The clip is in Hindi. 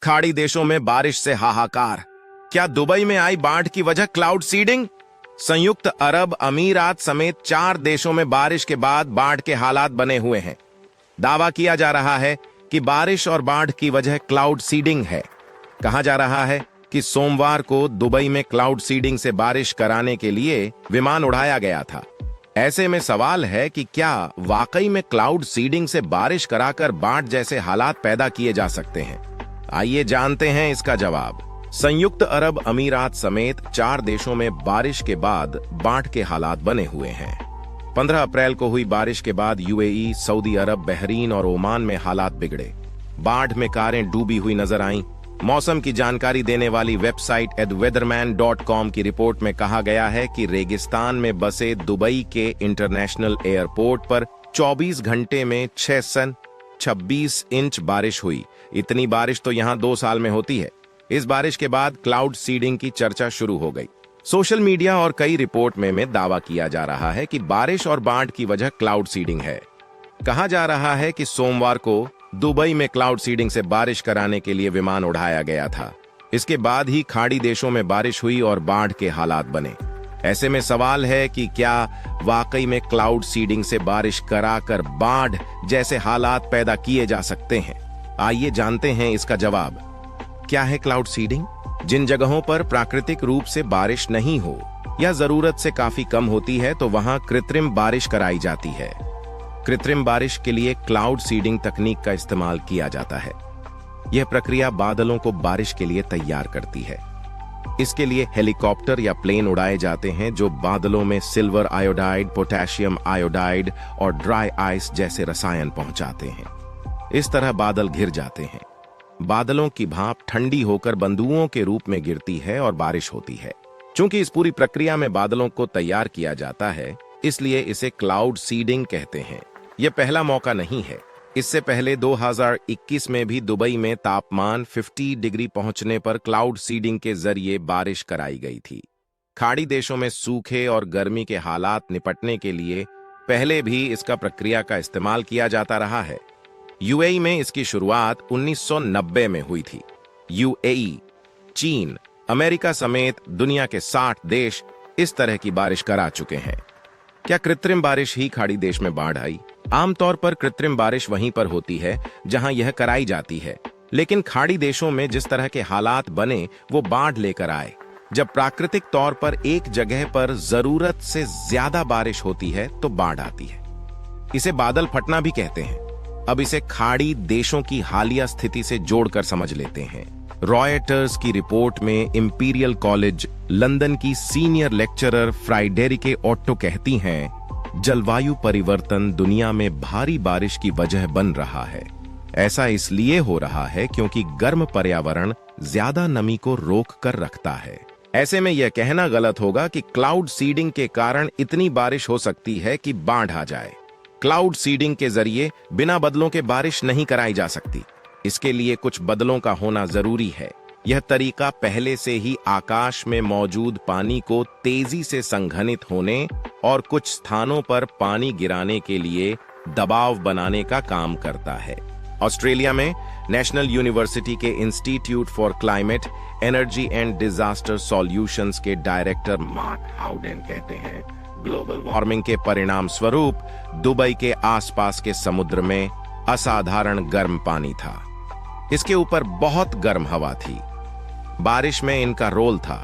खाड़ी देशों में बारिश से हाहाकार। क्या दुबई में आई बाढ़ की वजह क्लाउड सीडिंग? संयुक्त अरब अमीरात समेत 4 देशों में बारिश के बाद बाढ़ के हालात बने हुए हैं। दावा किया जा रहा है कि बारिश और बाढ़ की वजह क्लाउड सीडिंग है। कहा जा रहा है कि सोमवार को दुबई में क्लाउड सीडिंग से बारिश कराने के लिए विमान उड़ाया गया था। ऐसे में सवाल है कि क्या वाकई में क्लाउड सीडिंग से बारिश कराकर बाढ़ जैसे हालात पैदा किए जा सकते हैं? आइए जानते हैं इसका जवाब। संयुक्त अरब अमीरात समेत 4 देशों में बारिश के बाद बाढ़ के हालात बने हुए हैं। 15 अप्रैल को हुई बारिश के बाद यूएई, सऊदी अरब, बहरीन और ओमान में हालात बिगड़े। बाढ़ में कारें डूबी हुई नजर आईं। मौसम की जानकारी देने वाली वेबसाइट weatherman.com की रिपोर्ट में कहा गया है कि रेगिस्तान में बसे दुबई के इंटरनेशनल एयरपोर्ट पर 24 घंटे में 626 इंच बारिश हुई। इतनी बारिश तो यहां 2 साल में होती है। इस बारिश के बाद क्लाउड सीडिंग की चर्चा शुरू हो गई। सोशल मीडिया और कई रिपोर्ट में दावा किया जा रहा है कि बारिश और बाढ़ की वजह क्लाउड सीडिंग है। कहा जा रहा है कि सोमवार को दुबई में क्लाउड सीडिंग से बारिश कराने के लिए विमान उड़ाया गया था। इसके बाद ही खाड़ी देशों में बारिश हुई और बाढ़ के हालात बने। ऐसे में सवाल है कि क्या वाकई में क्लाउड सीडिंग से बारिश कराकर बाढ़ जैसे हालात पैदा किए जा सकते हैं? आइए जानते हैं इसका जवाब। क्या है क्लाउड सीडिंग? जिन जगहों पर प्राकृतिक रूप से बारिश नहीं हो या जरूरत से काफी कम होती है तो वहां कृत्रिम बारिश कराई जाती है। कृत्रिम बारिश के लिए क्लाउड सीडिंग तकनीक का इस्तेमाल किया जाता है। यह प्रक्रिया बादलों को बारिश के लिए तैयार करती है। इसके लिए हेलीकॉप्टर या प्लेन उड़ाए जाते हैं जो बादलों में सिल्वर आयोडाइड, पोटेशियम आयोडाइड और ड्राई आइस जैसे रसायन पहुंचाते हैं। इस तरह बादल घिर जाते हैं। बादलों की भाप ठंडी होकर बंदूकों के रूप में गिरती है और बारिश होती है। चूंकि इस पूरी प्रक्रिया में बादलों को तैयार किया जाता है, इसलिए इसे क्लाउड सीडिंग कहते हैं। यह पहला मौका नहीं है। इससे पहले 2021 में भी दुबई में तापमान 50 डिग्री पहुंचने पर क्लाउड सीडिंग के जरिए बारिश कराई गई थी। खाड़ी देशों में सूखे और गर्मी के हालात निपटने के लिए पहले भी इसका प्रक्रिया का इस्तेमाल किया जाता रहा है। यूएई में इसकी शुरुआत 1990 में हुई थी। यूएई, चीन, अमेरिका समेत दुनिया के 60 देश इस तरह की बारिश करा चुके हैं। क्या कृत्रिम बारिश ही खाड़ी देश में बाढ़ आई? आमतौर पर कृत्रिम बारिश वहीं पर होती है जहां यह कराई जाती है, लेकिन खाड़ी देशों में जिस तरह के हालात बने वो बाढ़ लेकर आए। जब प्राकृतिक तौर पर एक जगह पर जरूरत से ज्यादा बारिश होती है तो बाढ़ आती है। इसे बादल फटना भी कहते हैं। अब इसे खाड़ी देशों की हालिया स्थिति से जोड़कर समझ लेते हैं। रॉयटर्स की रिपोर्ट में इंपीरियल कॉलेज लंदन की सीनियर लेक्चरर फ्राइडेरिके ओट्टो कहती हैं, जलवायु परिवर्तन दुनिया में भारी बारिश की वजह बन रहा है। ऐसा इसलिए हो रहा है क्योंकि गर्म पर्यावरण ज्यादा नमी को रोक कर रखता है। ऐसे में यह कहना गलत होगा कि क्लाउड सीडिंग के कारण इतनी बारिश हो सकती है कि बाढ़ आ जाए। क्लाउड सीडिंग के जरिए बिना बदलों के बारिश नहीं कराई जा सकती। इसके लिए कुछ बदलों का होना जरूरी है। यह तरीका पहले से ही आकाश में मौजूद पानी को तेजी से संघनित होने और कुछ स्थानों पर पानी गिराने के लिए दबाव बनाने का काम करता है। ऑस्ट्रेलिया में नेशनल यूनिवर्सिटी के institute for climate, energy and disaster solutions के डायरेक्टर मार्क हाउडेन कहते हैं, ग्लोबल वार्मिंग के परिणाम स्वरूप दुबई के आसपास के समुद्र में असाधारण गर्म पानी था। इसके ऊपर बहुत गर्म हवा थी। बारिश में इनका रोल था।